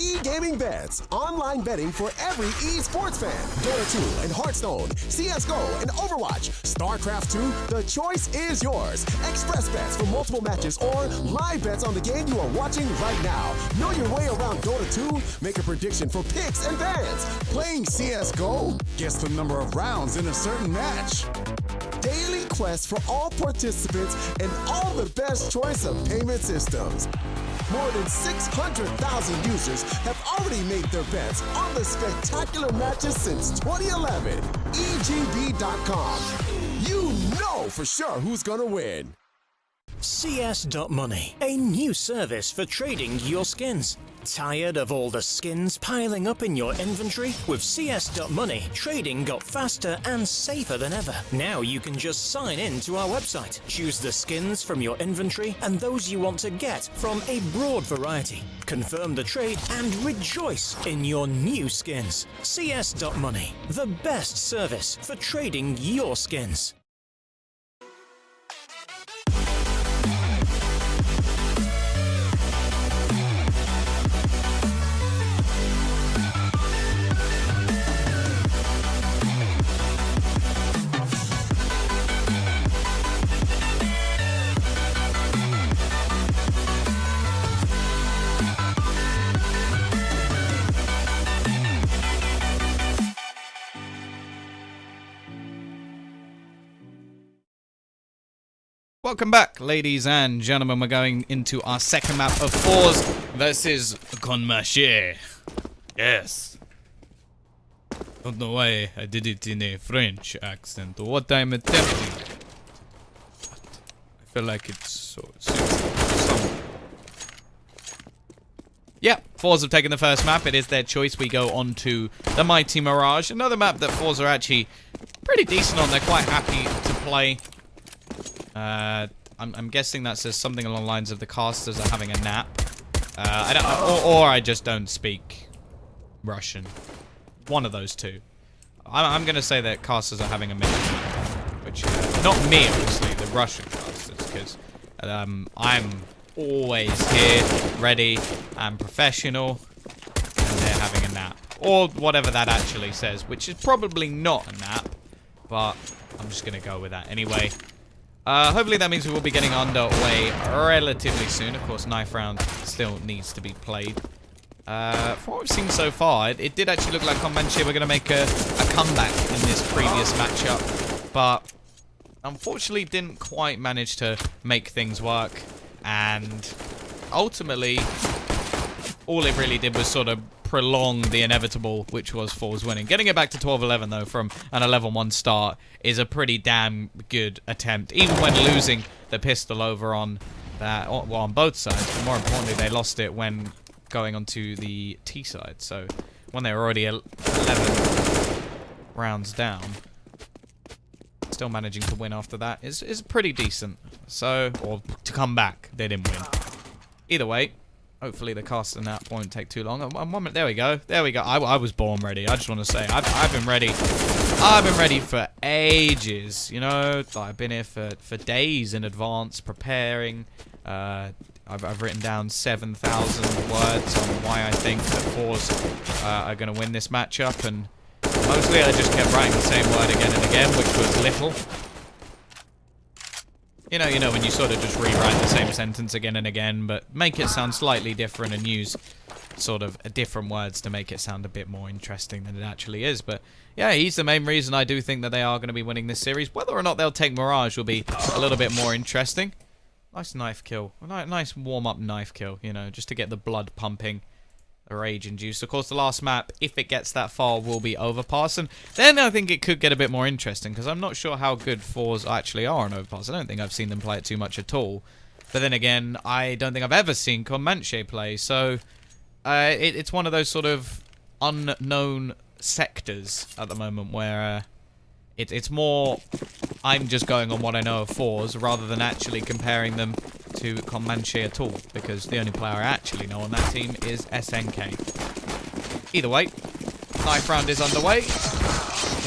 E-gaming bets, online betting for every esports fan. Dota 2 and Hearthstone, CSGO and Overwatch, StarCraft 2, the choice is yours. Express bets for multiple matches or live bets on the game you are watching right now. Know your way around Dota 2? Make a prediction for picks and bans. Playing CSGO? Guess the number of rounds in a certain match. Daily quests for all participants and all the best choice of payment systems. More than 600,000 users have already made their bets on the spectacular matches since 2011. EGB.com. You know for sure who's gonna win. CS.Money, a new service for trading your skins. Tired of all the skins piling up in your inventory? With CS.Money, trading got faster and safer than ever. Now you can just sign in to our website, choose the skins from your inventory and those you want to get from a broad variety. Confirm the trade and rejoice in your new skins. CS.Money, the best service for trading your skins. Welcome back, ladies and gentlemen. We're going into our second map of forZe versus Comanche. Yes. Don't know why I did it in a French accent or what I'm attempting. I feel like it's so... Yeah, forZe have taken the first map. It is their choice. We go on to the Mighty Mirage. Another map that forZe are actually pretty decent on. They're quite happy to play. I'm guessing that says something along the lines of the casters are having a nap. Or I just don't speak Russian. One of those two. I'm going to say that casters are having a mini nap, which not me, obviously, the Russian casters, because I'm always here, ready, and professional, and they're having a nap. Or whatever that actually says, which is probably not a nap, but I'm just going to go with that anyway. Hopefully that means we will be getting underway relatively soon. Of course, knife round still needs to be played. From what we've seen so far, it did actually look like Comanche were going to make a comeback in this previous matchup. But unfortunately didn't quite manage to make things work. And ultimately, all it really did was sort of prolong the inevitable, which was forZe winning. Getting it back to 12-11 though from an 11-1 start is a pretty damn good attempt, even when losing the pistol over on that, well, on both sides. But more importantly, they lost it when going onto the T side. So when they were already 11 rounds down, still managing to win after that is pretty decent. So, or to come back, they didn't win. Either way, hopefully the caster nap won't take too long. There we go. There we go. I was born ready. I just want to say I've been ready. I've been ready for ages. You know, I've been here for days in advance preparing. I've written down 7,000 words on why I think that forZe are going to win this matchup, and mostly I just kept writing the same word again and again, which was little. You know when you sort of just rewrite the same sentence again and again, but make it sound slightly different and use sort of different words to make it sound a bit more interesting than it actually is. But yeah, he's the main reason I do think that they are going to be winning this series. Whether or not they'll take Mirage will be a little bit more interesting. Nice knife kill. Nice warm-up knife kill, you know, just to get the blood pumping. The rage induced. Of course, the last map, if it gets that far, will be Overpass. And then I think it could get a bit more interesting, because I'm not sure how good forZe actually are on Overpass. I don't think I've seen them play it too much at all. But then again, I don't think I've ever seen Comanche play. So it's one of those sort of unknown sectors at the moment where it's more I'm just going on what I know of forZe rather than actually comparing them to Comanche at all, because the only player I actually know on that team is SNK. Either way, knife round is underway.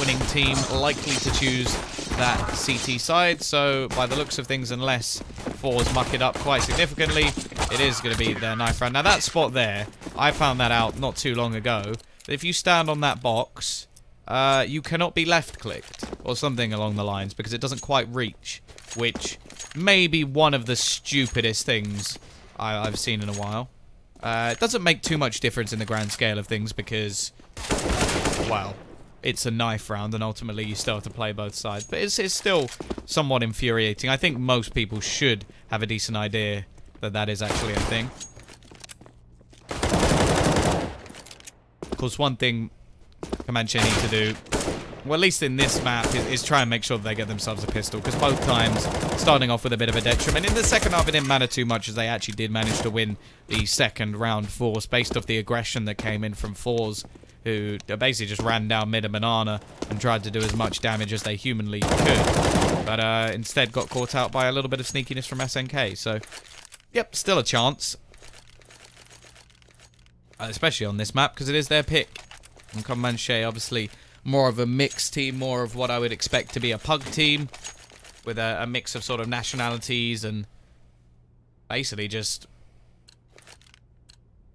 Winning team likely to choose that CT side, so by the looks of things, unless forZe muck it up quite significantly, It is going to be their knife round. Now, that spot there, I found that out not too long ago. If you stand on that box, you cannot be left-clicked, or something along the lines, because it doesn't quite reach, which may be one of the stupidest things I've seen in a while. It doesn't make too much difference in the grand scale of things, because, well, it's a knife round, and ultimately you still have to play both sides. But it's still somewhat infuriating. I think most people should have a decent idea that that is actually a thing. Of course, one thing Comanche need to do, well, at least in this map, is try and make sure that they get themselves a pistol, because both times, starting off with a bit of a detriment. In the second half, it didn't matter too much, as they actually did manage to win the second round force, based off the aggression that came in from forZe, who basically just ran down mid a banana and tried to do as much damage as they humanly could. But instead got caught out by a little bit of sneakiness from SNK. So, yep, still a chance. Especially on this map, because it is their pick. And Comanche, obviously, more of a mixed team, more of what I would expect to be a pug team, with a mix of sort of nationalities and basically just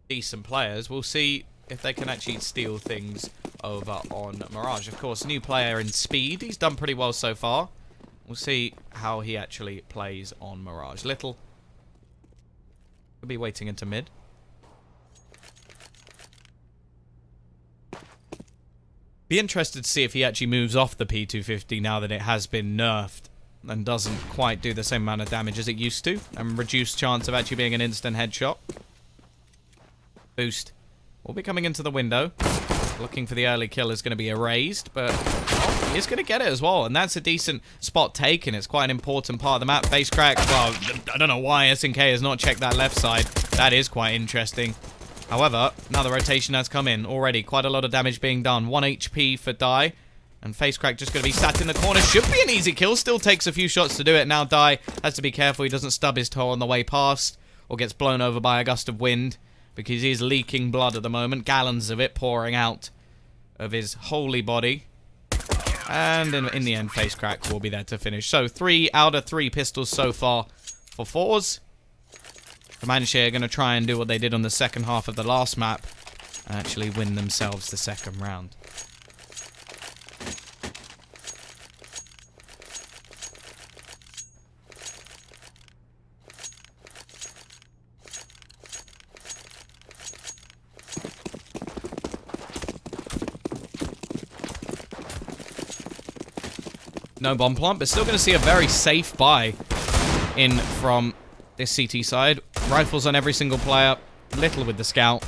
decent players. We'll see if they can actually steal things over on Mirage. Of course, new player in Speed. He's done pretty well so far. We'll see how he actually plays on Mirage. Little could be waiting into mid. Be interested to see if he actually moves off the P250 now that it has been nerfed and doesn't quite do the same amount of damage as it used to, and reduced chance of actually being an instant headshot. Boost will be coming into the window. Looking for the early kill is going to be erased, but oh, he is going to get it as well, and that's a decent spot taken. It's quite an important part of the map. Face crack, well, I don't know why SNK has not checked that left side. That is quite interesting. However, now the rotation has come in already. Quite a lot of damage being done. 1 HP for Die. And Face Crack just going to be sat in the corner. Should be an easy kill. Still takes a few shots to do it. Now Die has to be careful he doesn't stub his toe on the way past, or gets blown over by a gust of wind, because he is leaking blood at the moment. Gallons of it pouring out of his holy body. And in the end, Face Crack will be there to finish. So 3 out of 3 pistols so far for forZe. Comanche are going to try and do what they did on the second half of the last map and actually win themselves the second round. No bomb plant, but still going to see a very safe buy in from this CT side. Rifles on every single player. Little with the scout.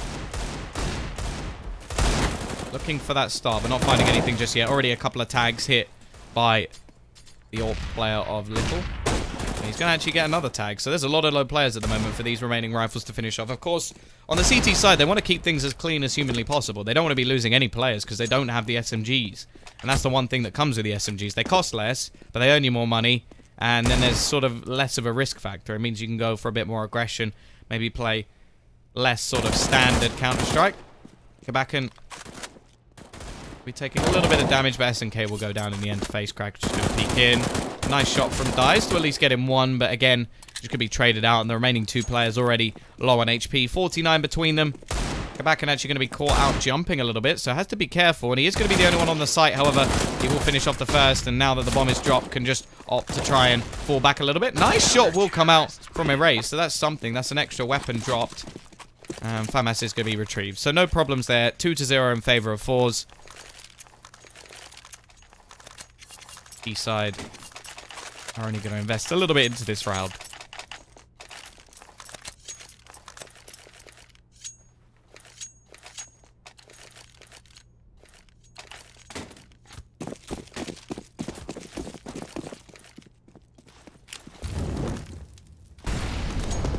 Looking for that star, but not finding anything just yet. Already a couple of tags hit by the AWP player of Little. And he's going to actually get another tag. So there's a lot of low players at the moment for these remaining rifles to finish off. Of course, on the CT side, they want to keep things as clean as humanly possible. They don't want to be losing any players because they don't have the SMGs. And that's the one thing that comes with the SMGs. They cost less, but they earn you more money. And then there's sort of less of a risk factor. It means you can go for a bit more aggression. Maybe play less sort of standard Counter-Strike. Kabakan be taking a little bit of damage, but SNK will go down in the end. Face Crack just going to peek in. Nice shot from Dice to at least get him one, but again, just could be traded out. And the remaining 2 players already low on HP. 49 between them. Kabakan actually going to be caught out jumping a little bit, so has to be careful. And he is going to be the only one on the site. However, he will finish off the first, and now that the bomb is dropped, can just opt to try and fall back a little bit. Nice shot will come out from Erase, so that's something. That's an extra weapon dropped. FAMAS is going to be retrieved. So no problems there. 2-0 in favor of forZe. East side are only going to invest a little bit into this round.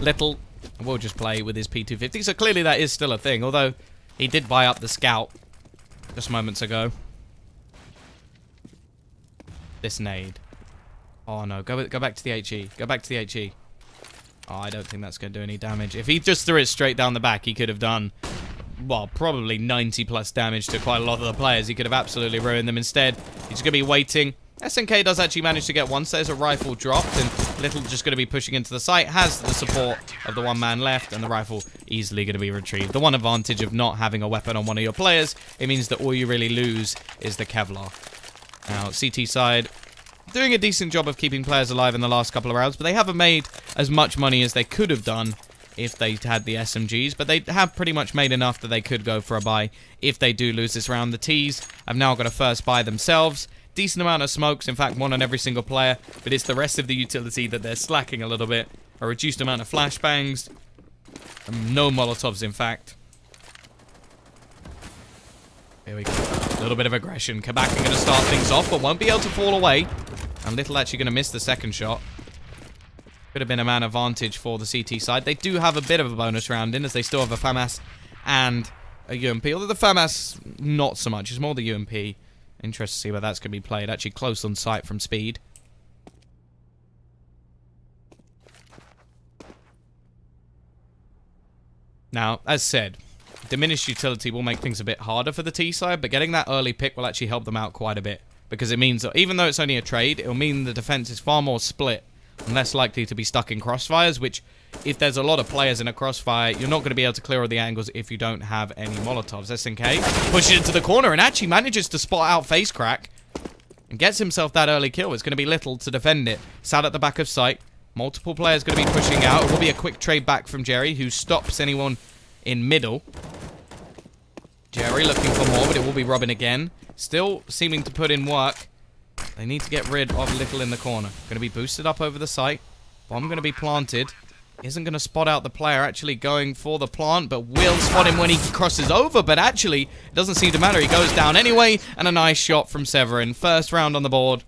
Little will just play with his P250, so clearly that is still a thing, although he did buy up the scout just moments ago. This nade. Oh no, go back to the HE. Go back to the HE. Oh, I don't think that's going to do any damage. If he just threw it straight down the back, he could have done, well, probably 90 plus damage to quite a lot of the players. He could have absolutely ruined them. Instead, he's going to be waiting. SNK does actually manage to get one, so there's a rifle dropped, and Little just going to be pushing into the site, has the support of the one man left, and the rifle easily going to be retrieved. The one advantage of not having a weapon on one of your players, it means that all you really lose is the Kevlar. Now, CT side, doing a decent job of keeping players alive in the last couple of rounds, but they haven't made as much money as they could have done if they had the SMGs, but they have pretty much made enough that they could go for a buy if they do lose this round. The T's have now got a first buy themselves. Decent amount of smokes, in fact, one on every single player, but it's the rest of the utility that they're slacking a little bit. A reduced amount of flashbangs, no Molotovs, in fact. Here we go. A little bit of aggression. Kabak are going to start things off, but won't be able to fall away. And Little actually going to miss the second shot. Could have been a man advantage for the CT side. They do have a bit of a bonus round in, as they still have a FAMAS and a UMP. Although the FAMAS, not so much. It's more the UMP. Interested to see where that's going to be played. Actually close on sight from speed. Now, as said, diminished utility will make things a bit harder for the T side, but getting that early pick will actually help them out quite a bit. Because it means that even though it's only a trade, it will mean the defense is far more split and less likely to be stuck in crossfires, which, if there's a lot of players in a crossfire, you're not going to be able to clear all the angles if you don't have any Molotovs. SNK pushes into the corner and actually manages to spot out Face Crack and gets himself that early kill. It's going to be Little to defend it. Sat at the back of sight. Multiple players going to be pushing out. It will be a quick trade back from Jerry, who stops anyone in middle. Jerry looking for more, but it will be Robin again. Still seeming to put in work. They need to get rid of Little in the corner. Going to be boosted up over the site. Bomb going to be planted. Isn't going to spot out the player actually going for the plant, but will spot him when he crosses over. But actually, it doesn't seem to matter. He goes down anyway, and a nice shot from Severin. First round on the board.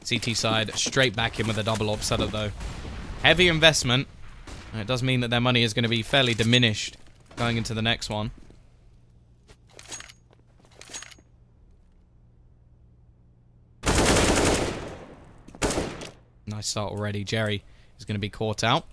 CT side straight back in with a double op setup though. Heavy investment. And it does mean that their money is going to be fairly diminished going into the next one. Nice start already. Jerry is going to be caught out.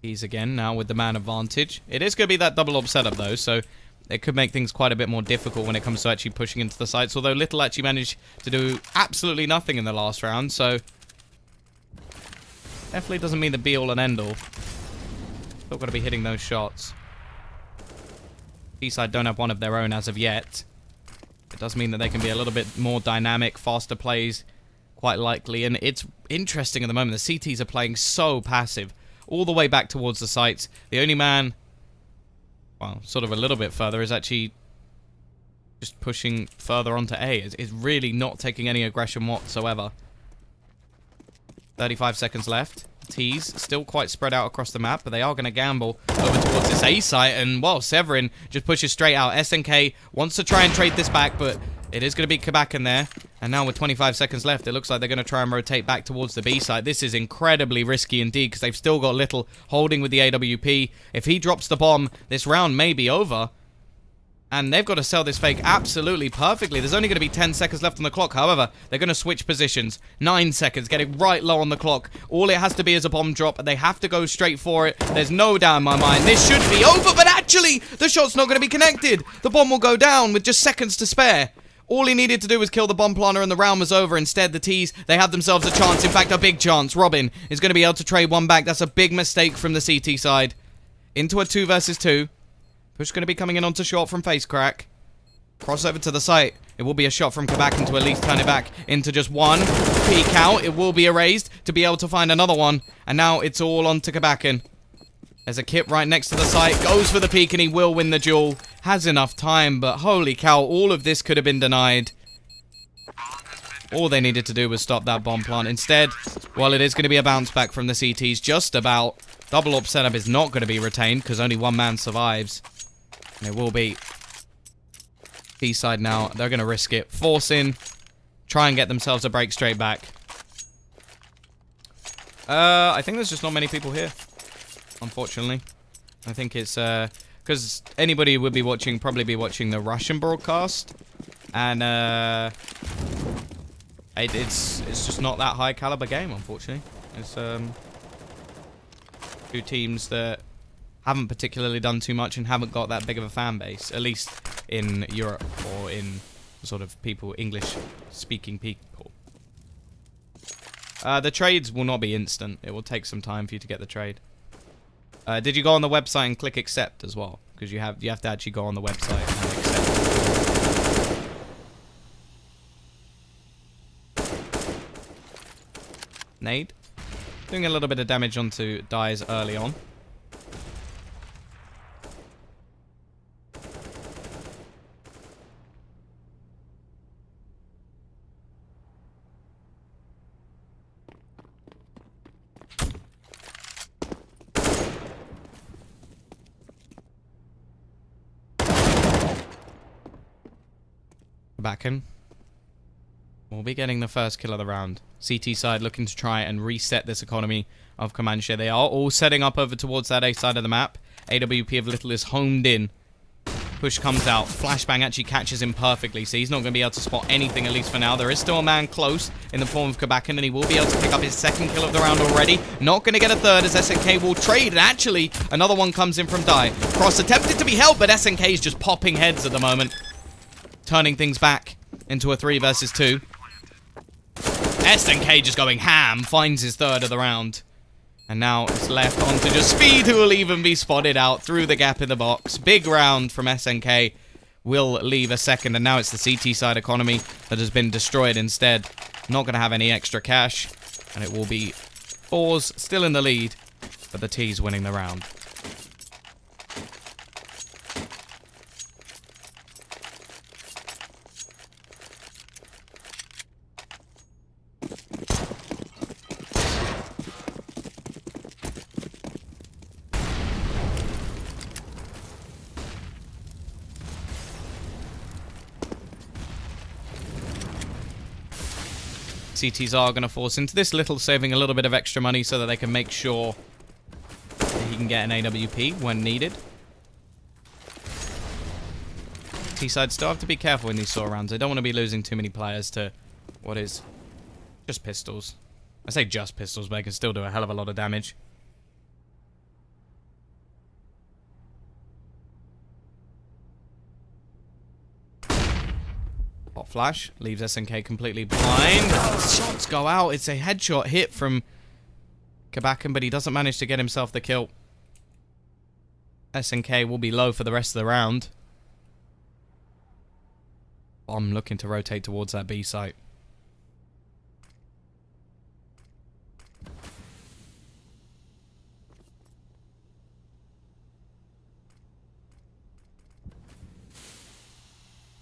He's again now with the man advantage. It is going to be that double op setup though, so it could make things quite a bit more difficult when it comes to actually pushing into the sites. Although Little actually managed to do absolutely nothing in the last round, so definitely doesn't mean the be all and end all. Still got to be hitting those shots. T-side don't have one of their own as of yet. It does mean that they can be a little bit more dynamic, faster plays, quite likely. And it's interesting at the moment. The CTs are playing so passive. All the way back towards the sites. The only man, well, sort of a little bit further, is actually just pushing further onto A. Is really not taking any aggression whatsoever. 35 seconds left. T's still quite spread out across the map, but they are going to gamble over towards this A site. And, well, Severin just pushes straight out. SNK wants to try and trade this back, but it is going to be Kabak in there. And now with 25 seconds left, it looks like they're going to try and rotate back towards the B site. This is incredibly risky indeed, because they've still got Little holding with the AWP. If he drops the bomb, this round may be over. And they've got to sell this fake absolutely perfectly. There's only going to be 10 seconds left on the clock. However, they're going to switch positions. 9 seconds, getting right low on the clock. All it has to be is a bomb drop. They have to go straight for it. There's no doubt in my mind. This should be over, but actually, the shot's not going to be connected. The bomb will go down with just seconds to spare. All he needed to do was kill the bomb planter and the round was over. Instead, the T's, they have themselves a chance. In fact, a big chance. Robin is going to be able to trade one back. That's a big mistake from the CT side. Into a 2 versus 2. Push going to be coming in onto short from Face Crack. Crossover to the site. It will be a shot from Kabak to at least turn it back into just one. Peek out. It will be erased to be able to find another one. And now it's all on to Kabakin. There's a kit right next to the site. Goes for the peek and he will win the duel. Has enough time, but holy cow, all of this could have been denied. All they needed to do was stop that bomb plant. Instead, well, it is going to be a bounce back from the CTs. Just about. Double op setup is not going to be retained because only one man survives. And it will be B side now. They're going to risk it. Force in. Try and get themselves a break straight back. I think there's just not many people here, unfortunately. I think it's because anybody would be watching, probably be watching the Russian broadcast, and it's just not that high caliber game, unfortunately. It's two teams that haven't particularly done too much and haven't got that big of a fan base, at least in Europe or in sort of people, English-speaking people. The trades will not be instant. It will take some time for you to get the trade. Did you go on the website and click accept as well? Because you have to actually go on the website and accept. Nade. Doing a little bit of damage onto Dyes early on. Back in. We'll be getting the first kill of the round. CT side looking to try and reset this economy of Comanche. They are all setting up over towards that A side of the map. AWP of Little is homed in. Push comes out. Flashbang actually catches him perfectly, so he's not going to be able to spot anything, at least for now. There is still a man close in the form of Kabakan, and he will be able to pick up his second kill of the round already. Not going to get a third as SNK will trade, and actually another one comes in from Dye. Cross attempted to be helped, but SNK is just popping heads at the moment, turning things back into a 3 versus 2. SNK just going ham, finds his third of the round. And now it's left on to just Speed, who will even be spotted out through the gap in the box. Big round from SNK. Will leave a second, and now it's the CT side economy that has been destroyed instead. Not going to have any extra cash, and it will be forZe still in the lead, but the T's winning the round. CTs are going to force into this, Little saving a little bit of extra money so that they can make sure that he can get an AWP when needed. T-side still have to be careful in these sort of rounds. They don't want to be losing too many players to what is just pistols. I say just pistols, but they can still do a hell of a lot of damage. Hot flash leaves SNK completely blind. Shots go out. It's a headshot hit from Kabakan, but he doesn't manage to get himself the kill. SNK will be low for the rest of the round. I'm looking to rotate towards that B site.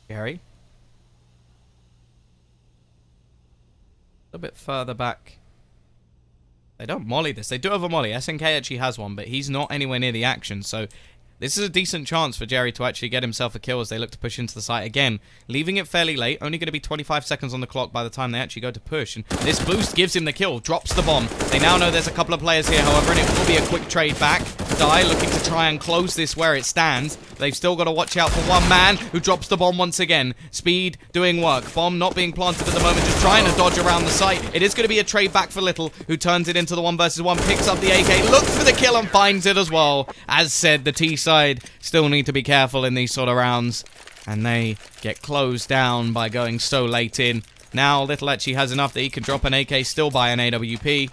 Gary. A little bit further back. They don't molly this. They do have a molly. SNK actually has one, but he's not anywhere near the action, so this is a decent chance for Jerry to actually get himself a kill as they look to push into the site again. Leaving it fairly late. Only going to be 25 seconds on the clock by the time they actually go to push. And this boost gives him the kill. Drops the bomb. They now know there's a couple of players here, however, and it will be a quick trade back. Dye looking to try and close this where it stands. They've still got to watch out for one man who drops the bomb once again. Speed doing work. Bomb not being planted at the moment, just trying to dodge around the site. It is going to be a trade back for Little, who turns it into the 1 versus 1, picks up the AK, looks for the kill and finds it as well. As said, the T side still need to be careful in these sort of rounds, and they get closed down by going so late in. Now Little actually has enough that he can drop an AK, still buy an AWP,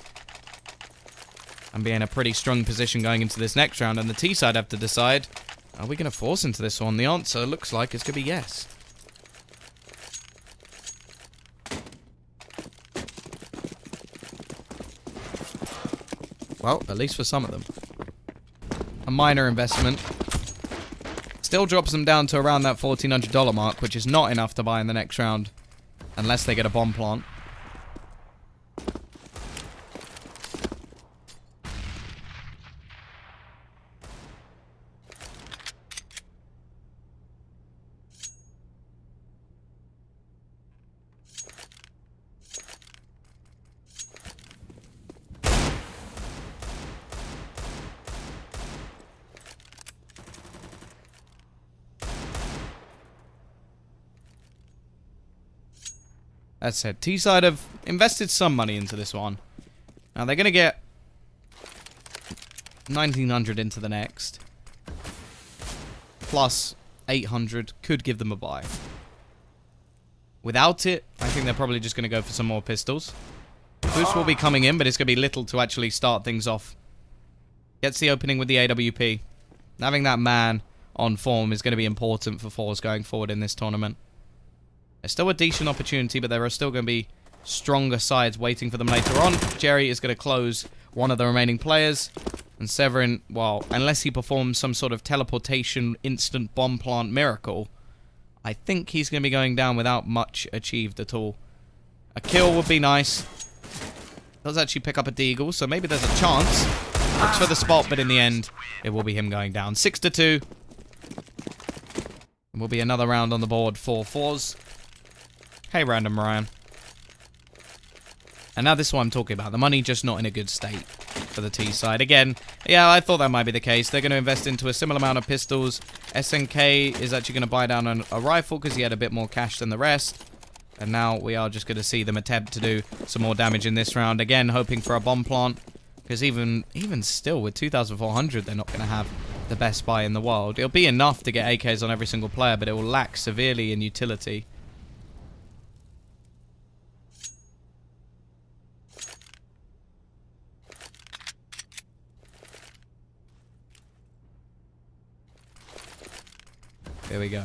and be in a pretty strong position going into this next round. And the T side have to decide, are we going to force into this one? The answer looks like it's going to be yes. Well, at least for some of them. A minor investment. Still drops them down to around that $1,400 mark, which is not enough to buy in the next round. Unless they get a bomb plant. That said, T-side have invested some money into this one. Now they're going to get 1900 into the next. Plus 800 could give them a buy. Without it, I think they're probably just going to go for some more pistols. Boost will be coming in, but it's going to be little to actually start things off. Gets the opening with the AWP. Having that man on form is going to be important for forZe going forward in this tournament. There's still a decent opportunity, but there are still going to be stronger sides waiting for them later on. Jerry is going to close one of the remaining players. And Severin, well, unless he performs some sort of teleportation instant bomb plant miracle, I think he's going to be going down without much achieved at all. A kill would be nice. Does actually pick up a deagle, so maybe there's a chance. Looks for the spot, but in the end, it will be him going down. 6-2. And will be another round on the board for forZe. Hey, Random Ryan. And now this is what I'm talking about. The money just not in a good state for the T side. Again, yeah, I thought that might be the case. They're going to invest into a similar amount of pistols. SNK is actually going to buy down a rifle because he had a bit more cash than the rest. And now we are just going to see them attempt to do some more damage in this round. Again, hoping for a bomb plant. Because even still, with 2,400, they're not going to have the best buy in the world. It'll be enough to get AKs on every single player, but it will lack severely in utility. Here we go.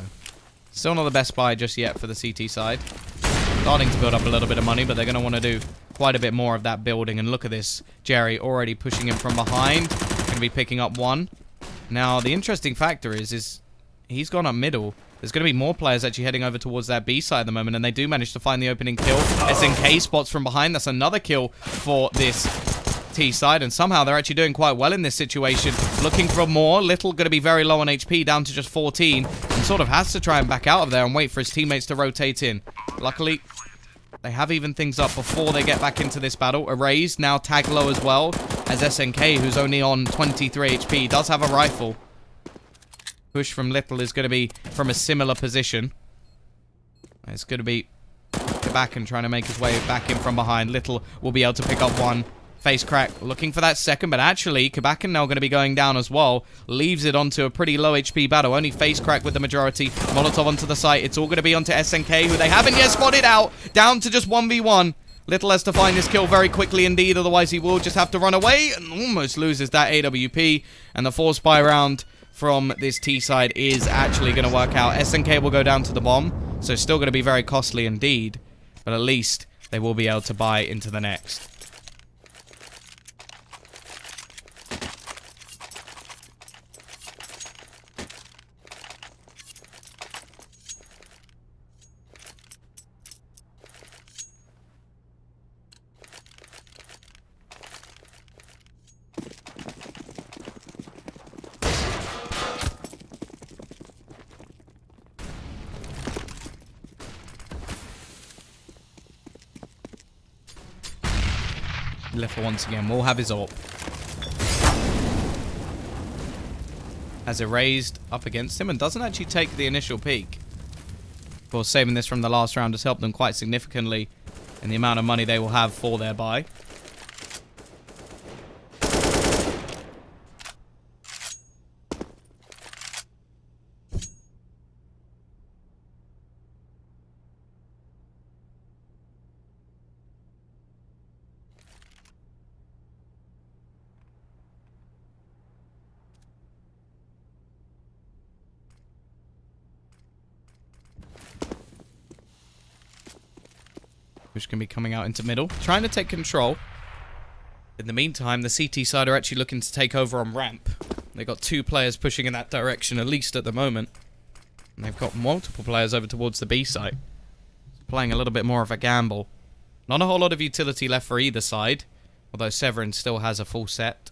Still not the best buy just yet for the CT side. Starting to build up a little bit of money, but they're going to want to do quite a bit more of that building. And look at this. Jerry already pushing him from behind. Going to be picking up one. Now, the interesting factor is he's gone up middle. There's going to be more players actually heading over towards that B side at the moment, and they do manage to find the opening kill. SNK spots from behind. That's another kill for this T side, and somehow they're actually doing quite well in this situation. Looking for more. Little going to be very low on HP, down to just 14, and sort of has to try and back out of there and wait for his teammates to rotate in. Luckily, they have evened things up before they get back into this battle. Erased, now tag low as well, as SNK, who's only on 23 HP, does have a rifle. Push from Little is going to be from a similar position. It's going to be back and trying to make his way back in from behind. Little will be able to pick up one. Face crack, looking for that second, but actually, Kabakan now going to be going down as well. Leaves it onto a pretty low HP battle. Only face crack with the majority. Molotov onto the site. It's all going to be onto SNK, who they haven't yet spotted out. Down to just 1v1. Little has to find this kill very quickly indeed, otherwise he will just have to run away and almost loses that AWP. And the 4 spy round from this T side is actually going to work out. SNK will go down to the bomb, so still going to be very costly indeed. But at least they will be able to buy into the next. Little once again will have his AWP. Has erased up against him and doesn't actually take the initial peek. Of course, saving this from the last round has helped them quite significantly in the amount of money they will have for their buy. Which can be coming out into middle, trying to take control. In the meantime, the CT side are actually looking to take over on ramp. They've got 2 players pushing in that direction, at least at the moment. And they've got multiple players over towards the B site. Playing a little bit more of a gamble. Not a whole lot of utility left for either side, although Severin still has a full set.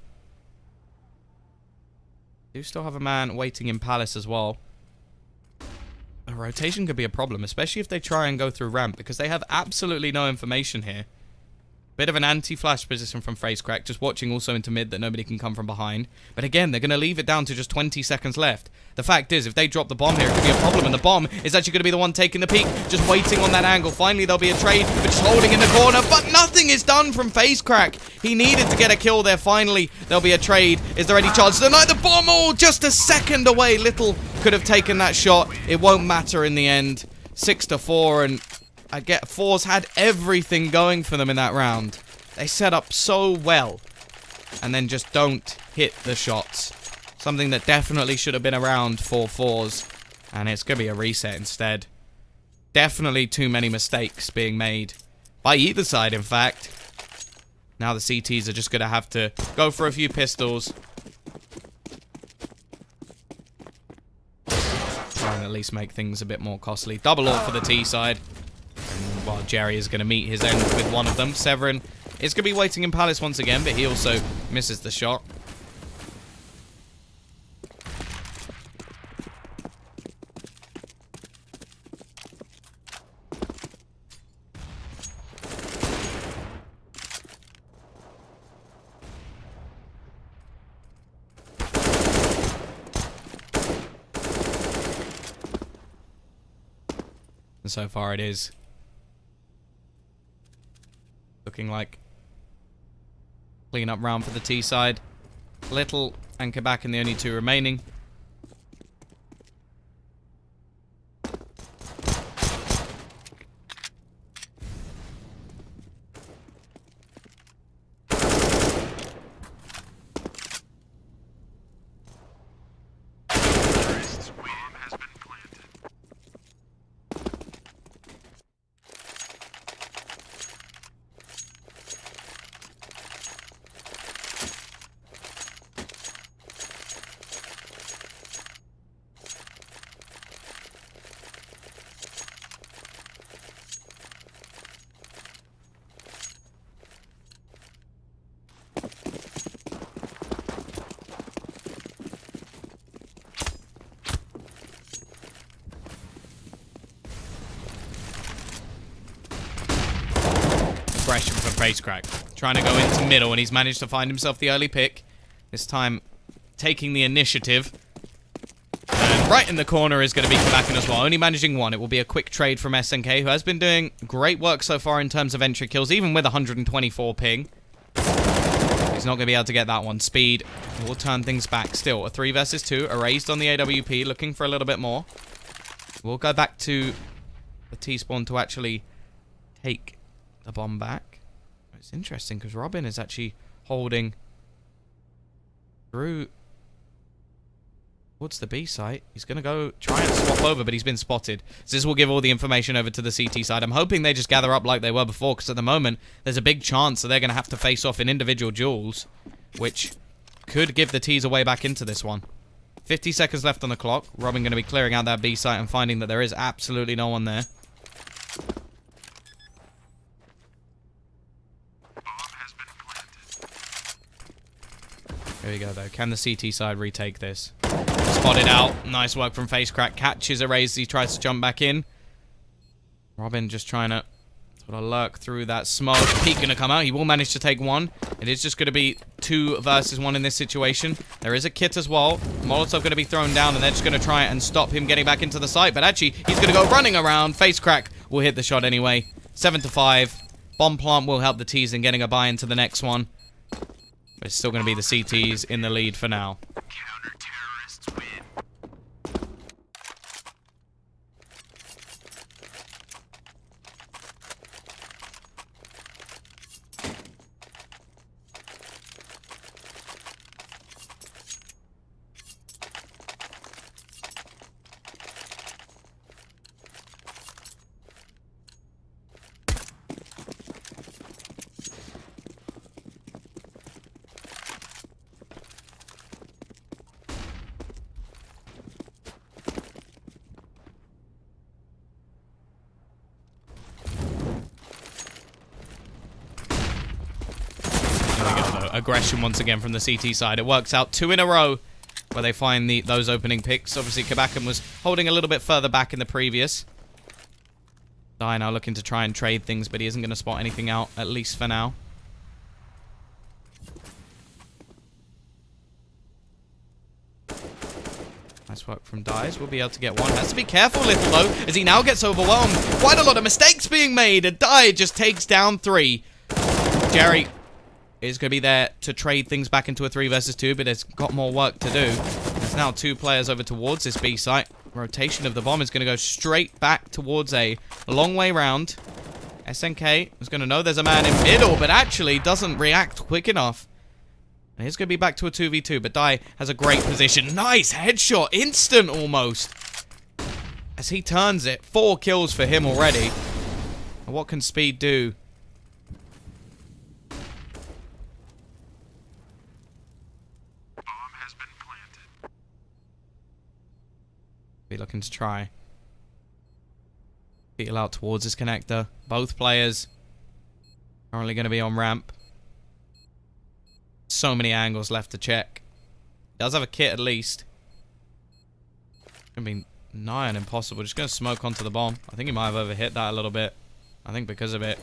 Do still have a man waiting in Palace as well. A rotation could be a problem, especially if they try and go through ramp, because they have absolutely no information here. Bit of an anti-flash position from FaceCrack, just watching also into mid that nobody can come from behind. But again, they're going to leave it down to just 20 seconds left. The fact is, if they drop the bomb here, it could be a problem, and the bomb is actually going to be the one taking the peak, just waiting on that angle. Finally, there'll be a trade, but just holding in the corner, but nothing is done from FaceCrack. He needed to get a kill there. Finally, there'll be a trade. Is there any chance to deny the bomb? Oh, just a second away. Little could have taken that shot. It won't matter in the end. 6-4, and I get forZe had everything going for them in that round. They set up so well, and then just don't hit the shots. Something that definitely should have been around for forZe, and it's going to be a reset instead. Definitely too many mistakes being made by either side, in fact. Now the CTs are just going to have to go for a few pistols. Try and at least make things a bit more costly. Double ult for the T side. And while Jerry is going to meet his end with one of them, Severin is going to be waiting in Palace once again, but he also misses the shot. And so far it is looking like clean up round for the T side. Little and Kabak and the only two remaining. Aggression from FaceCrack. Trying to go into middle, and he's managed to find himself the early pick. This time, taking the initiative. And right in the corner is going to be Kabakin as well. Only managing one. It will be a quick trade from SNK, who has been doing great work so far in terms of entry kills, even with 124 ping. He's not going to be able to get that one. Speed will turn things back. Still, a 3 versus 2. Erased on the AWP, looking for a little bit more. We'll go back to the T-spawn to actually take the bomb back. It's interesting because Robin is actually holding through towards the B site. He's going to go try and swap over, but he's been spotted. So this will give all the information over to the CT side. I'm hoping they just gather up like they were before, because at the moment, there's a big chance that they're going to have to face off in individual duels, which could give the T's a way back into this one. 50 seconds left on the clock. Robin going to be clearing out that B site and finding that there is absolutely no one there. Here we go, though. Can the CT side retake this? Spotted out. Nice work from FaceCrack. Catches a raise. He tries to jump back in. Robin just trying to sort of lurk through that smoke. Peak going to come out. He will manage to take one. It is just going to be 2 versus 1 in this situation. There is a kit as well. Molotov going to be thrown down, and they're just going to try and stop him getting back into the site. But actually, he's going to go running around. FaceCrack will hit the shot anyway. 7-5. Bomb plant will help the T's in getting a buy into the next one. But it's still going to be the CTs in the lead for now. Counter-terrorists win. Aggression once again from the CT side. It works out 2 in a row where they find those opening picks. Obviously, Kabakan was holding a little bit further back in the previous. Dai now looking to try and trade things, but he isn't going to spot anything out, at least for now. Nice work from Dies. We'll be able to get one. Has to be careful, Little, though, as he now gets overwhelmed. Quite a lot of mistakes being made, and Die just takes down 3. Jerry is going to be there to trade things back into a 3 versus 2, but has got more work to do. There's now 2 players over towards this B site. Rotation of the bomb is going to go straight back towards A. A long way round. SNK is going to know there's a man in middle, but actually doesn't react quick enough. And he's going to be back to a 2v2, but Die has a great position. Nice headshot, instant almost. As he turns it, 4 kills for him already. And what can Speed do? Bomb has been planted. Be looking to try. Beetle out towards his connector. Both players currently going to be on ramp. So many angles left to check. Does have a kit at least. Gonna be nigh on impossible. Just gonna smoke onto the bomb. I think he might have overhit that a little bit. I think because of it.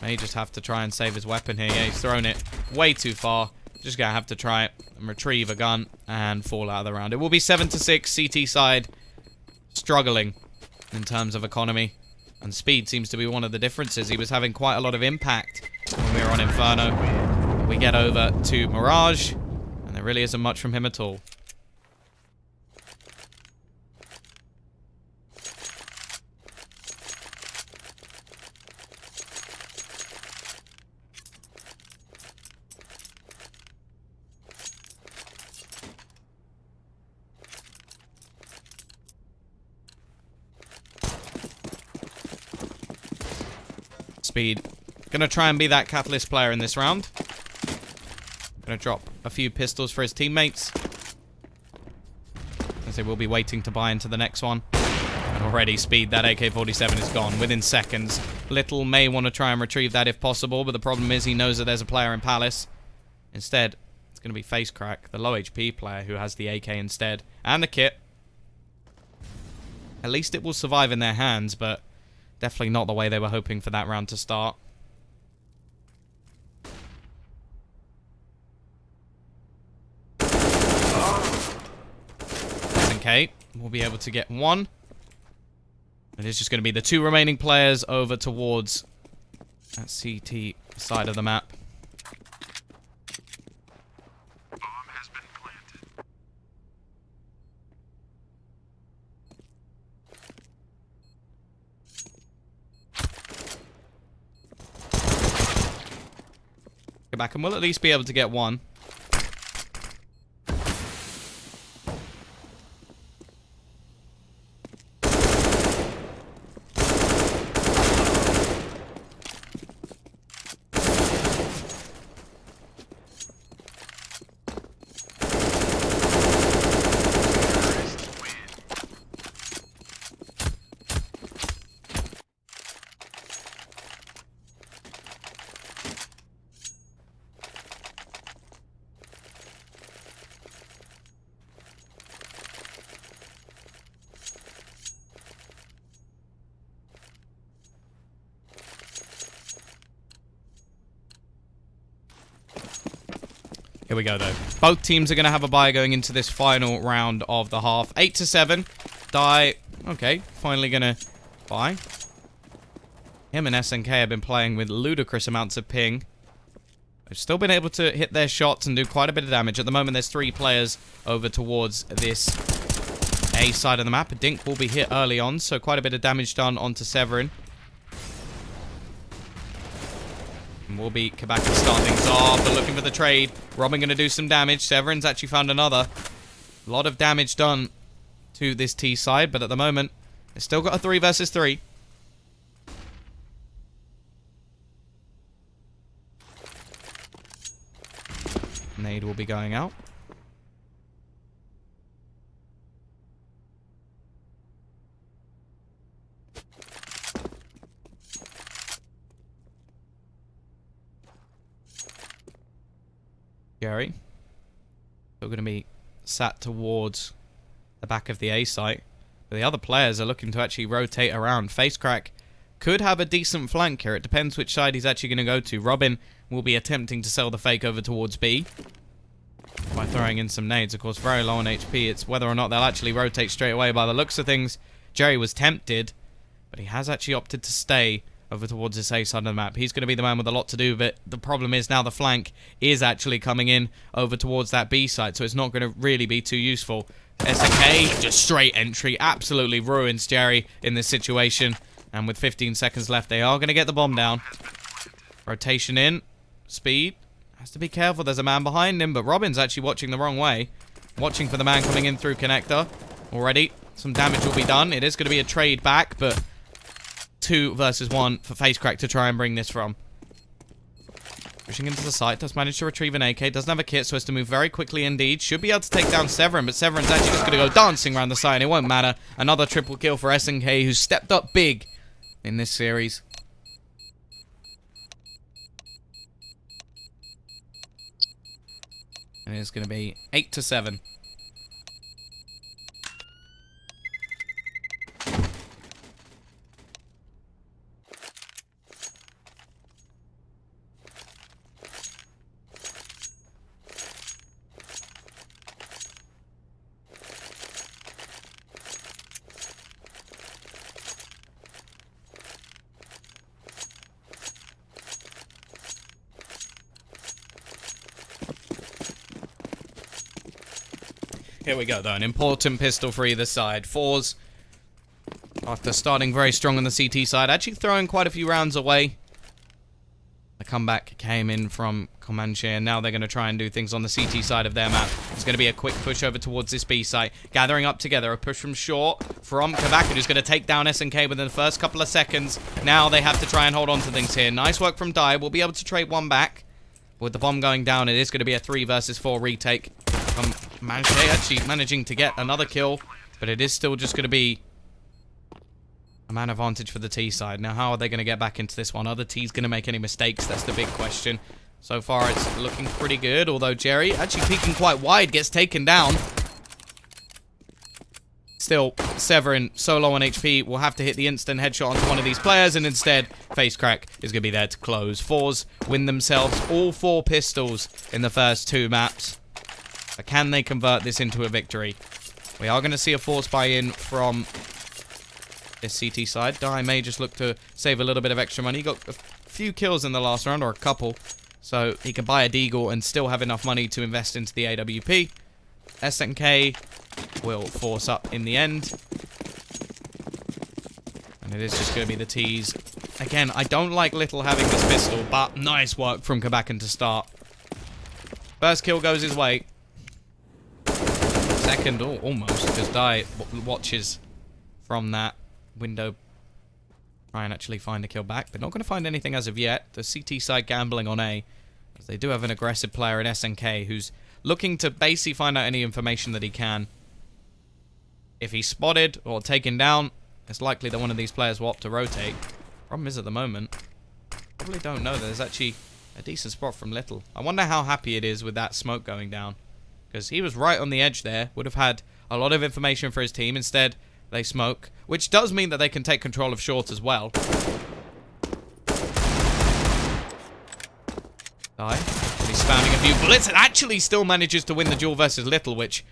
May just have to try and save his weapon here. Yeah, he's thrown it way too far. Just gonna have to try it and retrieve a gun and fall out of the round. It will be 7-6. CT side struggling in terms of economy. And speed seems to be one of the differences. He was having quite a lot of impact when we were on Inferno. We get over to Mirage, and there really isn't much from him at all. Speed. Gonna try and be that catalyst player in this round. Gonna drop a few pistols for his teammates, as they will be waiting to buy into the next one. And already Speed, that AK-47 is gone within seconds. Little may want to try and retrieve that if possible, but the problem is he knows that there's a player in Palace. Instead, it's going to be Face Crack, the low HP player who has the AK instead, and the kit. At least it will survive in their hands, but definitely not the way they were hoping for that round to start. Okay, we'll be able to get one. It is just going to be the 2 remaining players over towards that CT side of the map. Bomb has been planted. Go back and we'll at least be able to get one. Here we go, though. Both teams are going to have a bye going into this final round of the half. 8-7. Die. Okay, finally going to buy. Him and SNK have been playing with ludicrous amounts of ping. They've still been able to hit their shots and do quite a bit of damage. At the moment, there's 3 players over towards this A side of the map. A Dink will be hit early on, so quite a bit of damage done onto Severin. And we'll be Kabaka to start things off, but looking for the trade. Robin going to do some damage. Severin's actually found another. A lot of damage done to this T side, but at the moment, they've still got a 3 versus 3. Nade will be going out. Gary. Still going to be sat towards the back of the A site. But the other players are looking to actually rotate around. Facecrack could have a decent flank here. It depends which side he's actually going to go to. Robin will be attempting to sell the fake over towards B. by throwing in some nades. Of course, very low on HP. It's whether or not they'll actually rotate straight away. By the looks of things, Jerry was tempted, but he has actually opted to stay over towards this A side of the map. He's going to be the man with a lot to do, but the problem is now the flank is actually coming in over towards that B side, so it's not going to really be too useful. SNK, just straight entry, absolutely ruins Jerry in this situation. And with 15 seconds left, they are going to get the bomb down. Rotation in. Speed. Has to be careful, there's a man behind him, but Robin's actually watching the wrong way. Watching for the man coming in through connector. Already, some damage will be done. It is going to be a trade back, but 2 versus 1 for FaceCrack to try and bring this from. Pushing into the site, does manage to retrieve an AK, doesn't have a kit, so has to move very quickly indeed. Should be able to take down Severin, but Severin's actually just going to go dancing around the site, and it won't matter. Another triple kill for SNK, who's stepped up big in this series. And it's going to be 8-7. Here we go, though. An important pistol for either side. forZe, after starting very strong on the CT side, actually throwing quite a few rounds away. The comeback came in from Comanche, and now they're going to try and do things on the CT side of their map. It's going to be a quick push over towards this B site. Gathering up together. A push from short from Kabaka, who's going to take down SNK within the first couple of seconds. Now they have to try and hold on to things here. Nice work from Die. We'll be able to trade one back. With the bomb going down, it is going to be a 3 versus 4 retake. Comanche actually managing to get another kill, but it is still just going to be a man advantage for the T side. Now, how are they going to get back into this one? Are the T's going to make any mistakes? That's the big question. So far, it's looking pretty good, although Jerry, actually peeking quite wide, gets taken down. Still, Severin, so low on HP, will have to hit the instant headshot onto one of these players, and instead, FaceCrack is going to be there to close. forZe win themselves all 4 pistols in the first 2 maps. But can they convert this into a victory? We are going to see a force buy-in from this CT side. Die may just look to save a little bit of extra money. He got a few kills in the last round, or a couple. So he can buy a Deagle and still have enough money to invest into the AWP. SNK will force up in the end. And it is just going to be the T's. Again, I don't like Little having this pistol, but nice work from Kabakan to start. First kill goes his way. Second, almost, because Die watches from that window. Try and actually find a kill back, but not going to find anything as of yet. The CT side gambling on A, as they do have an aggressive player in SNK who's looking to basically find out any information that he can. If he's spotted or taken down, it's likely that one of these players will opt to rotate. Problem is, at the moment, probably don't know that there's actually a decent spot from Little. I wonder how happy it is with that smoke going down. Because he was right on the edge there, would have had a lot of information for his team. Instead, they smoke, which does mean that they can take control of short as well. Die. He's spamming a few bullets and actually still manages to win the duel versus Little, which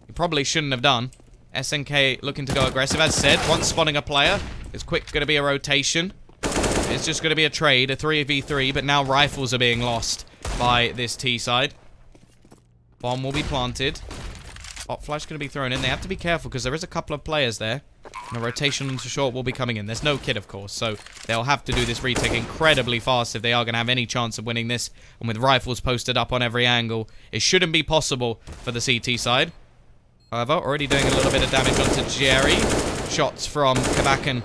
he probably shouldn't have done. SNK looking to go aggressive. As said, once spotting a player, it's quick going to be a rotation. It's just going to be a trade, a 3v3, but now rifles are being lost by this T side. Bomb will be planted. Hot flash going to be thrown in. They have to be careful because there is a couple of players there. And a rotation to short will be coming in. There's no kit, of course, so they'll have to do this retake incredibly fast if they are going to have any chance of winning this. And with rifles posted up on every angle, it shouldn't be possible for the CT side. However, already doing a little bit of damage onto Jerry. Shots from Kabakan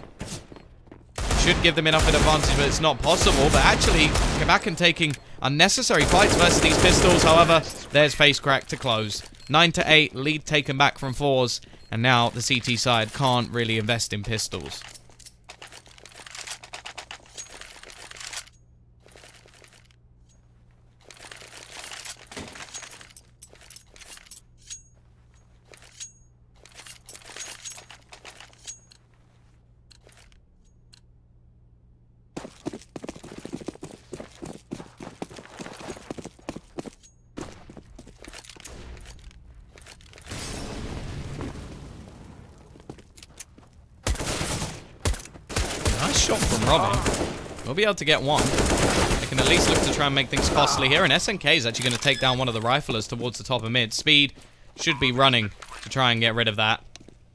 should give them enough of an advantage, but it's not possible. But actually, Kabakan taking unnecessary fights versus these pistols. However, there's FaceCrack to close. 9-8, lead taken back from forZe, and now the CT side can't really invest in pistols. Robin will be able to get one. They can at least look to try and make things costly here. And SNK is actually going to take down one of the riflers towards the top of mid. Speed should be running to try and get rid of that.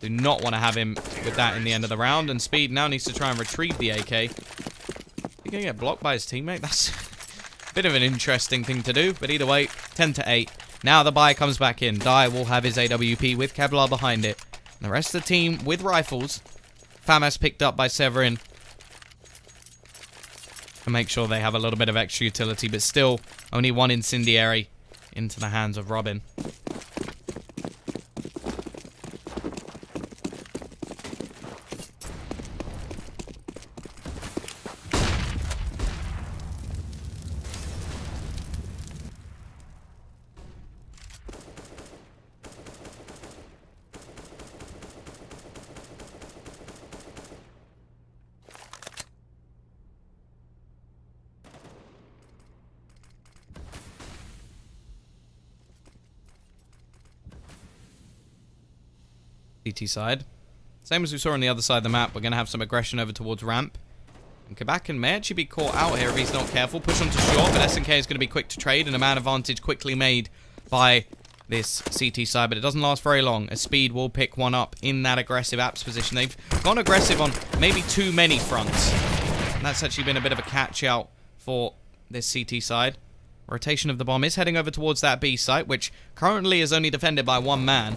Do not want to have him with that in the end of the round. And Speed now needs to try and retrieve the AK. He's going to get blocked by his teammate. That's a bit of an interesting thing to do. But either way, 10-8. Now the buy comes back in. Dai will have his AWP with Kevlar behind it. And the rest of the team with rifles. FAMAS picked up by Severin. To make sure they have a little bit of extra utility. But still, only one incendiary into the hands of Robin. CT side. Same as we saw on the other side of the map, we're going to have some aggression over towards ramp. And Kabakin may actually be caught out here if he's not careful. Push onto short, but SNK is going to be quick to trade, and a man advantage quickly made by this CT side, but it doesn't last very long, as Speed will pick one up in that aggressive apps position. They've gone aggressive on maybe too many fronts, and that's actually been a bit of a catch out for this CT side. Rotation of the bomb is heading over towards that B site, which currently is only defended by one man.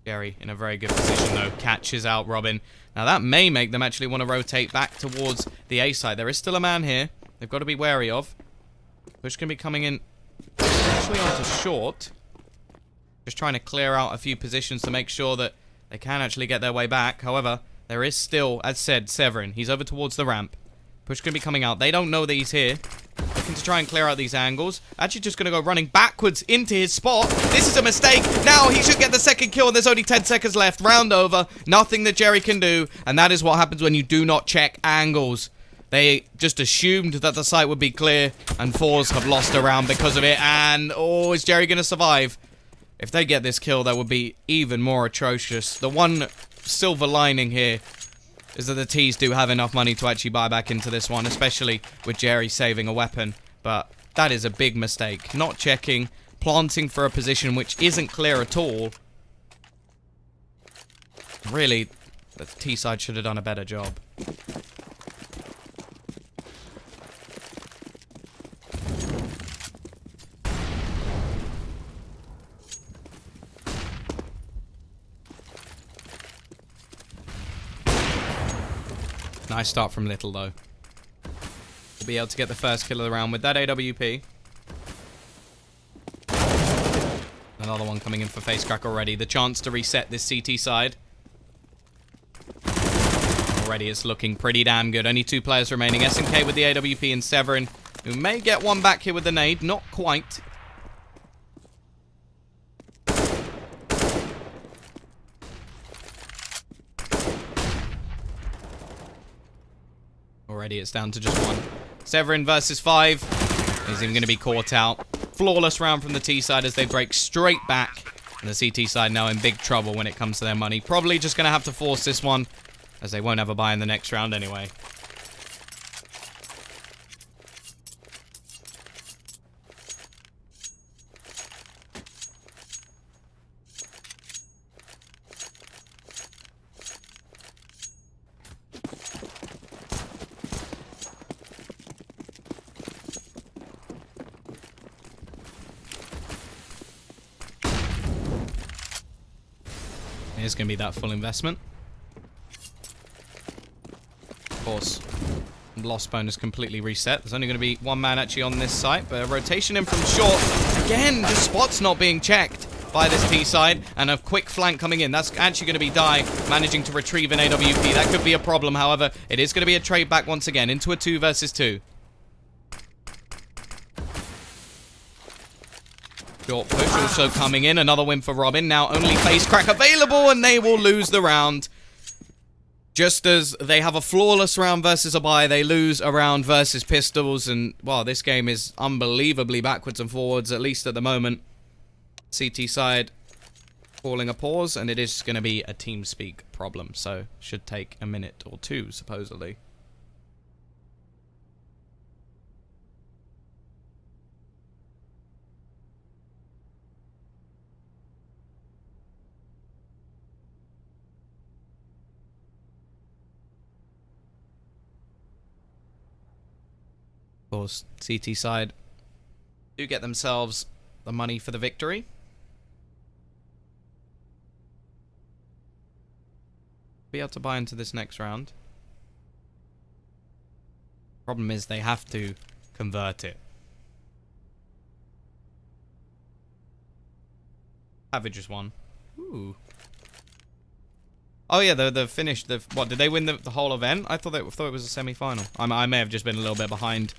Gary in a very good position though, catches out Robin. Now that may make them actually want to rotate back towards the A side. There is still a man here they've got to be wary of. Push can be coming in actually onto short. Just trying to clear out a few positions to make sure that they can actually get their way back. However, there is still, as said, Severin. He's over towards the ramp. Push can be coming out. They don't know that he's here. Looking to try and clear out these angles. Actually just going to go running backwards into his spot. This is a mistake. Now he should get the second kill. There's only 10 seconds left. Round over. Nothing that Jerry can do. And that is what happens when you do not check angles. They just assumed that the site would be clear. And forZe have lost a round because of it. And, oh, is Jerry going to survive? If they get this kill, that would be even more atrocious. The one silver lining here is that the T's do have enough money to actually buy back into this one, especially with Jerry saving a weapon. But that is a big mistake. Not checking, planting for a position which isn't clear at all. Really, the T side should have done a better job. Nice start from Little, though. We'll be able to get the first kill of the round with that AWP. Another one coming in for Facecrack already. The chance to reset this CT side. Already it's looking pretty damn good. Only 2 players remaining. SNK with the AWP and Severin, who may get one back here with the nade. Not quite. Already it's down to just 1. Severin versus 5. He's even going to be caught out. Flawless round from the T side as they break straight back. And the CT side now in big trouble when it comes to their money. Probably just going to have to force this one, as they won't have a buy in the next round anyway. Here's going to be that full investment. Of course, loss bonus completely reset. There's only going to be 1 man actually on this site, but a rotation in from short. Again, just spots not being checked by this T side, and a quick flank coming in. That's actually going to be Dai managing to retrieve an AWP. That could be a problem, however. It is going to be a trade back once again into a 2 versus 2. Short push also coming in. Another win for Robin. Now only Facecrack available, and they will lose the round. just as they have a flawless round versus a bye, they lose a round versus pistols, and, well, this game is unbelievably backwards and forwards, at least at the moment. CT side calling a pause, and it is going to be a TeamSpeak problem, so should take a minute or two, supposedly. Of course, CT side do get themselves the money for the victory. Be able to buy into this next round. Problem is they have to convert it. Savages won. Ooh. Oh yeah, the finish. What did they win the whole event? I thought it was a semi-final. I may have just been a little bit behind.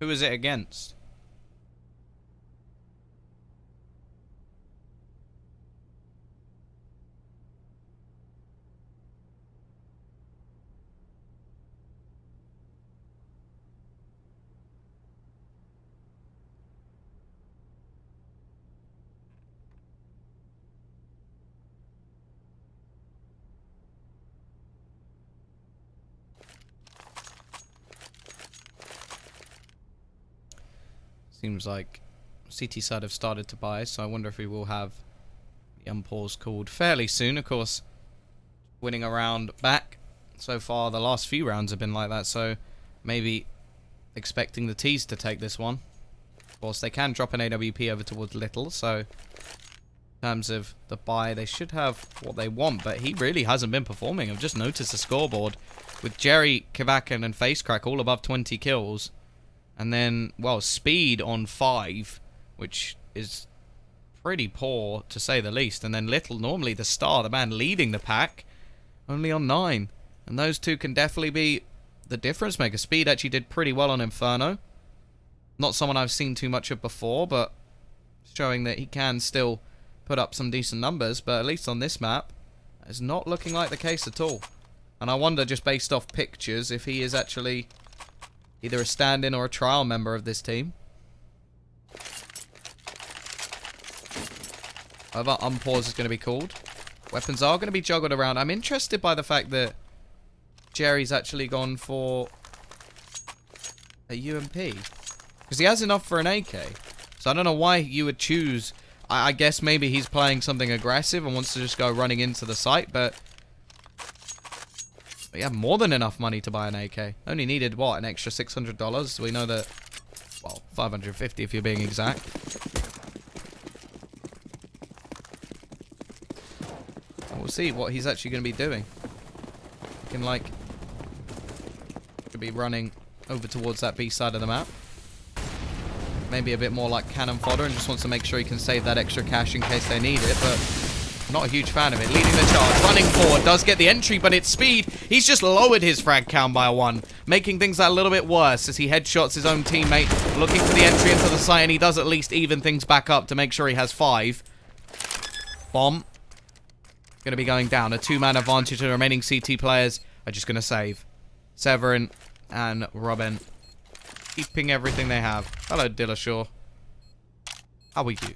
Who is it against? Seems like CT side have started to buy, so I wonder if we will have the unpause called fairly soon. Of course, winning a round back. So far, the last few rounds have been like that, so maybe expecting the T's to take this one. Of course, they can drop an AWP over towards Little, so in terms of the buy, they should have what they want, but he really hasn't been performing. I've just noticed the scoreboard with Jerry, Kavakin, and Facecrack all above 20 kills. And then, well, Speed on 5, which is pretty poor, to say the least. And then Little, normally the star, the man leading the pack, only on 9. And those two can definitely be the difference maker. Speed actually did pretty well on Inferno. Not someone I've seen too much of before, but showing that he can still put up some decent numbers. But at least on this map, it's not looking like the case at all. And I wonder, just based off pictures, if he is actually either a stand-in or a trial member of this team. However, unpause is going to be called. Weapons are going to be juggled around. I'm interested by the fact that Jerry's actually gone for a UMP. Because he has enough for an AK. So I don't know why you would choose. I guess maybe he's playing something aggressive and wants to just go running into the site, but we have more than enough money to buy an AK. Only needed, what, an extra $600? We know that, well, $550 if you're being exact. And we'll see what he's actually going to be doing. He can, like, could be running over towards that B side of the map. Maybe a bit more like cannon fodder and just wants to make sure he can save that extra cash in case they need it, but not a huge fan of it. Leading the charge, running forward, does get the entry, but it's Speed. He's just lowered his frag count by 1, making things a little bit worse as he headshots his own teammate, looking for the entry into the site, and he does at least even things back up to make sure he has 5. Bomb. Going to be going down. A 2-man advantage to the remaining CT players are just going to save. Severin and Robin keeping everything they have. Hello, Dillashaw. How are you?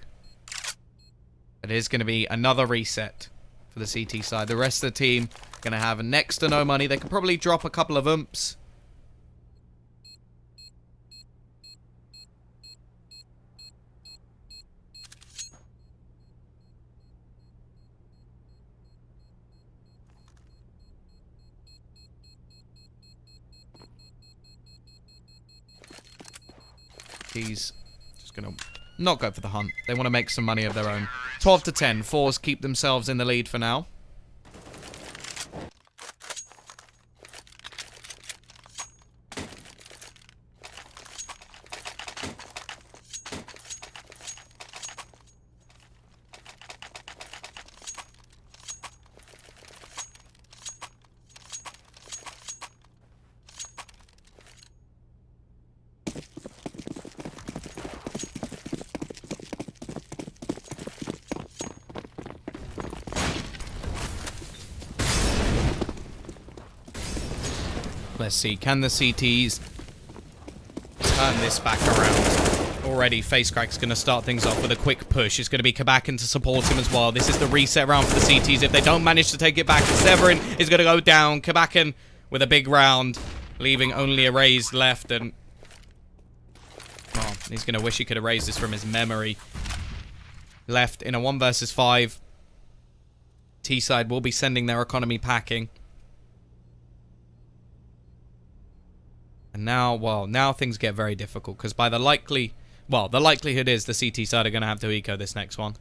It is going to be another reset for the CT side. The rest of the team going to have next to no money. They can probably drop a couple of umps. He's just going to not go for the hunt. They want to make some money of their own. 12 to 10. forZe keep themselves in the lead for now. Let's see, can the CTs turn this back around? Already, FaceCrack's going to start things off with a quick push. It's going to be Kabakin to support him as well. This is the reset round for the CTs. If they don't manage to take it back, Severin is going to go down. Kabakin with a big round, leaving only a raise left, and oh, he's going to wish he could erase this from his memory. Left in a 1 versus 5. T-side will be sending their economy packing. And now, well, now things get very difficult, because by the likelihood is the CT side are going to have to eco this next one.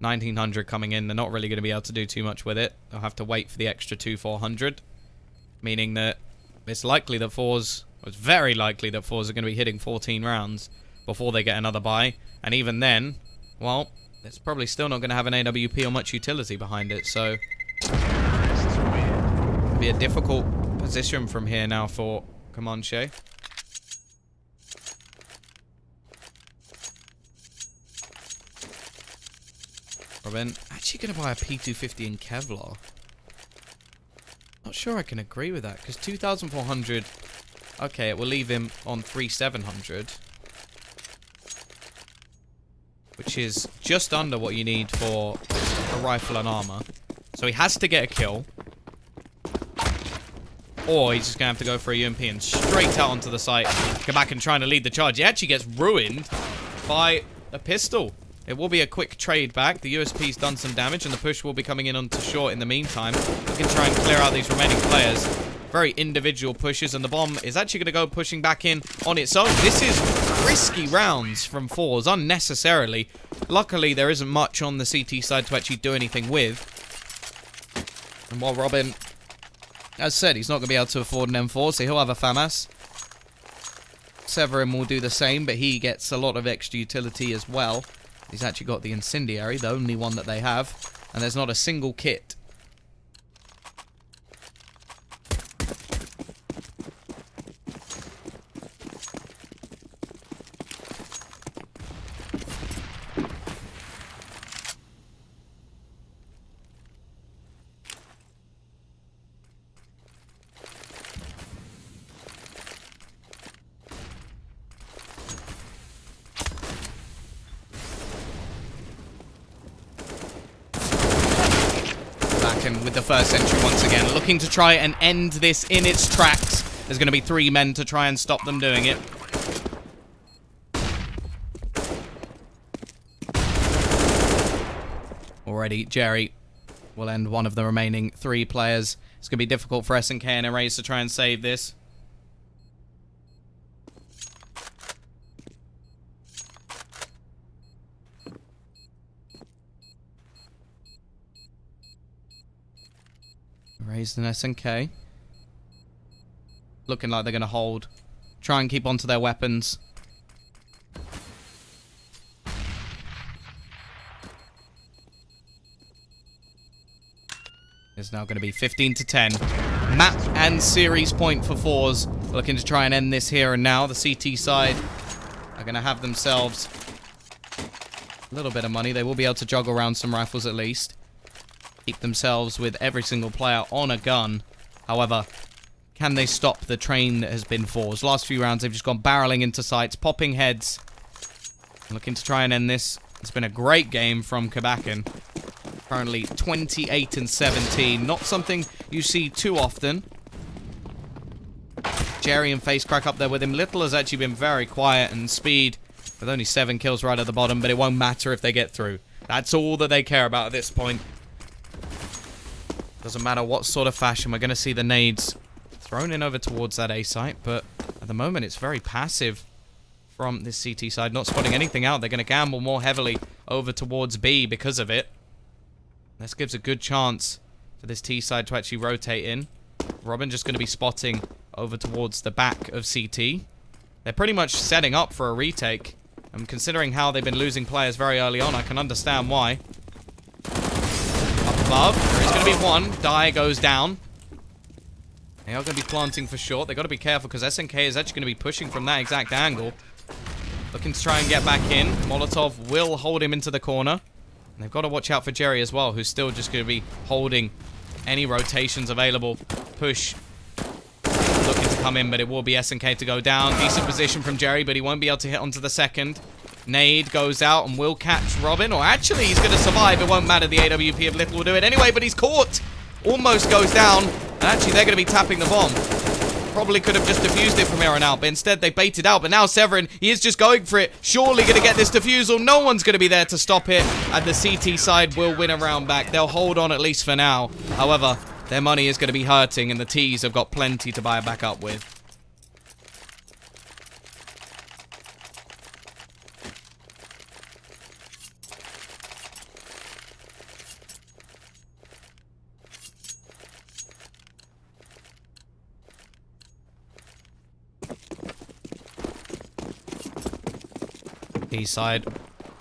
1900 coming in, they're not really going to be able to do too much with it. They'll have to wait for the extra 400. Meaning that it's likely that it's very likely that forZe are going to be hitting 14 rounds before they get another buy. And even then, well, it's probably still not going to have an AWP or much utility behind it, so it'll be a difficult position from here now for Comanche. Robin, actually going to buy a P250 in Kevlar. Not sure I can agree with that, because 2,400, okay, it will leave him on 3,700. Which is just under what you need for a rifle and armor. So he has to get a kill. Or he's just going to have to go for a UMP and straight out onto the site. Go back and trying to lead the charge. He actually gets ruined by a pistol. It will be a quick trade back. The USP's done some damage, and the push will be coming in onto short in the meantime. We can try and clear out these remaining players. Very individual pushes, and the bomb is actually going to go pushing back in on its own. This is risky rounds from forZe, unnecessarily. Luckily, there isn't much on the CT side to actually do anything with. And while Robin, as said, he's not going to be able to afford an M4, so he'll have a FAMAS. Severin will do the same, but he gets a lot of extra utility as well. He's actually got the Incendiary, the only one that they have. And there's not a single kit. With the first entry once again, looking to try and end this in its tracks. There's going to be 3 men to try and stop them doing it. Already, Jerry will end one of the remaining 3 players. It's going to be difficult for SNK and Erase to try and save this. Raised an SNK. Looking like they're going to hold. Try and keep onto their weapons. It's now going to be 15 to 10. Map and series point for forZe. Looking to try and end this here and now. The CT side are going to have themselves a little bit of money. They will be able to juggle around some rifles at least. Keep themselves with every single player on a gun. However, can they stop the train that has been forZe? Last few rounds, they've just gone barreling into sights, popping heads. Looking to try and end this. It's been a great game from Kabakin. Currently 28 and 17. Not something you see too often. Jerry and FaceCrack up there with him. Little has actually been very quiet, and Speed with only 7 kills right at the bottom, but it won't matter if they get through. That's all that they care about at this point. Doesn't matter what sort of fashion. We're going to see the nades thrown in over towards that A site, but at the moment it's very passive from this CT side. Not spotting anything out. They're going to gamble more heavily over towards B because of it. This gives a good chance for this T side to actually rotate in. Robin just going to be spotting over towards the back of CT. They're pretty much setting up for a retake. And considering how they've been losing players very early on, I can understand why. Up above, there's going to be one. Die goes down. They are going to be planting for short. They've got to be careful because SNK is actually going to be pushing from that exact angle. Looking to try and get back in. Molotov will hold him into the corner. And they've got to watch out for Jerry as well, who's still just going to be holding any rotations available. Push. Looking to come in, but it will be SNK to go down. Decent position from Jerry, but he won't be able to hit onto the second. Nade goes out and will catch Robin. Or actually, he's going to survive. It won't matter. The AWP of Little will do it anyway, but he's caught. Almost goes down. And actually, they're going to be tapping the bomb. Probably could have just defused it from here on out, but instead they baited out. But now Severin, he is just going for it. Surely going to get this defusal. No one's going to be there to stop it. And the CT side will win a round back. They'll hold on at least for now. However, their money is going to be hurting, and the T's have got plenty to buy it back up with. East side.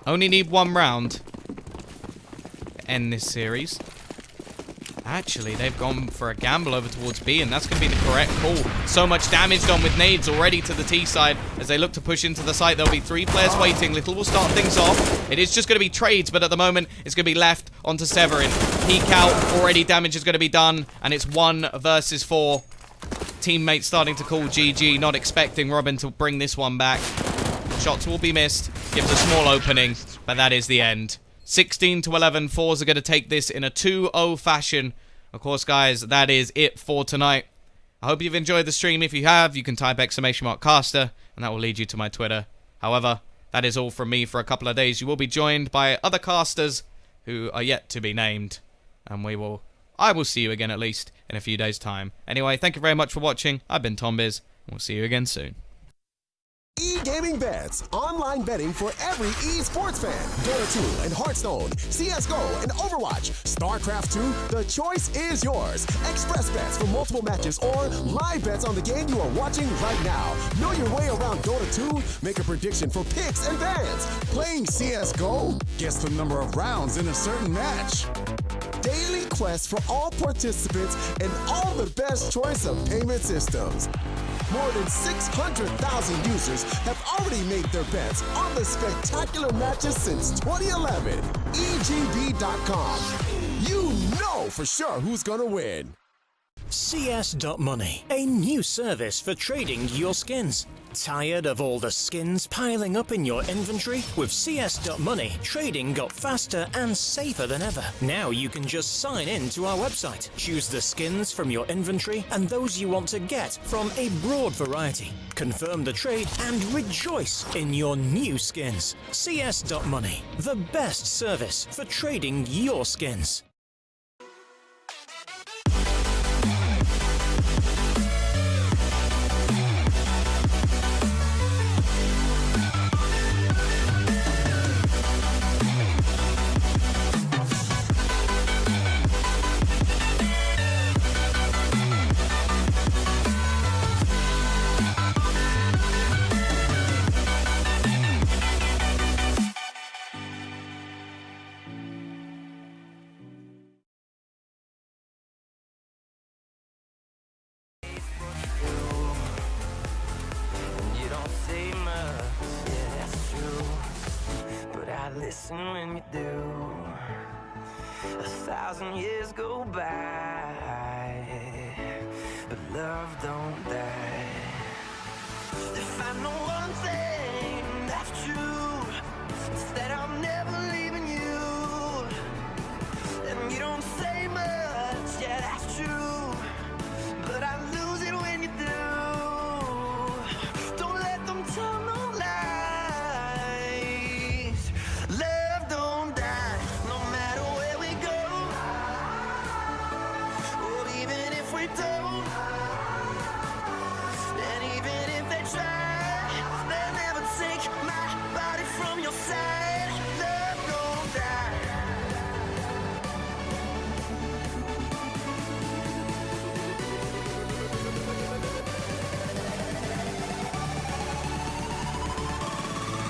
Only need one round to end this series. Actually, they've gone for a gamble over towards B, and that's going to be the correct call. So much damage done with nades already to the T side. As they look to push into the site, there'll be 3 players waiting. Little will start things off. It is just going to be trades, but at the moment, it's going to be left onto Severin. Peek out. Already damage is going to be done, and it's 1 versus 4. Teammates starting to call GG, not expecting Robin to bring this one back. Shots will be missed. Gives a small opening, but that is the end. 16-11. forZe are going to take this in a 2-0 fashion. Of course, guys, that is it for tonight. I hope you've enjoyed the stream. If you have, you can type !caster, and that will lead you to my Twitter. However, that is all from me for a couple of days. You will be joined by other casters who are yet to be named, and I will see you again at least in a few days' time. Anyway, thank you very much for watching. I've been TomBiz, and we'll see you again soon. E-Gaming Bets, online betting for every esports fan. Dota 2 and Hearthstone, CSGO and Overwatch, StarCraft 2, the choice is yours. Express bets for multiple matches or live bets on the game you are watching right now. Know your way around Dota 2? Make a prediction for picks and bans. Playing CSGO? Guess the number of rounds in a certain match. Daily quests for all participants and all the best choice of payment systems. More than 600,000 users have already made their bets on the spectacular matches since 2011. EGB.com. You know for sure who's gonna win. CS.Money, a new service for trading your skins. Tired of all the skins piling up in your inventory? With CS.Money, trading got faster and safer than ever. Now you can just sign in to our website, choose the skins from your inventory and those you want to get from a broad variety. Confirm the trade and rejoice in your new skins. CS.Money, the best service for trading your skins. Listen when you do. 1,000 years go by, but love don't die. If I know one thing that's true, it's that I'm never leaving you. And you don't say much, yeah, that's true, but I lose it when you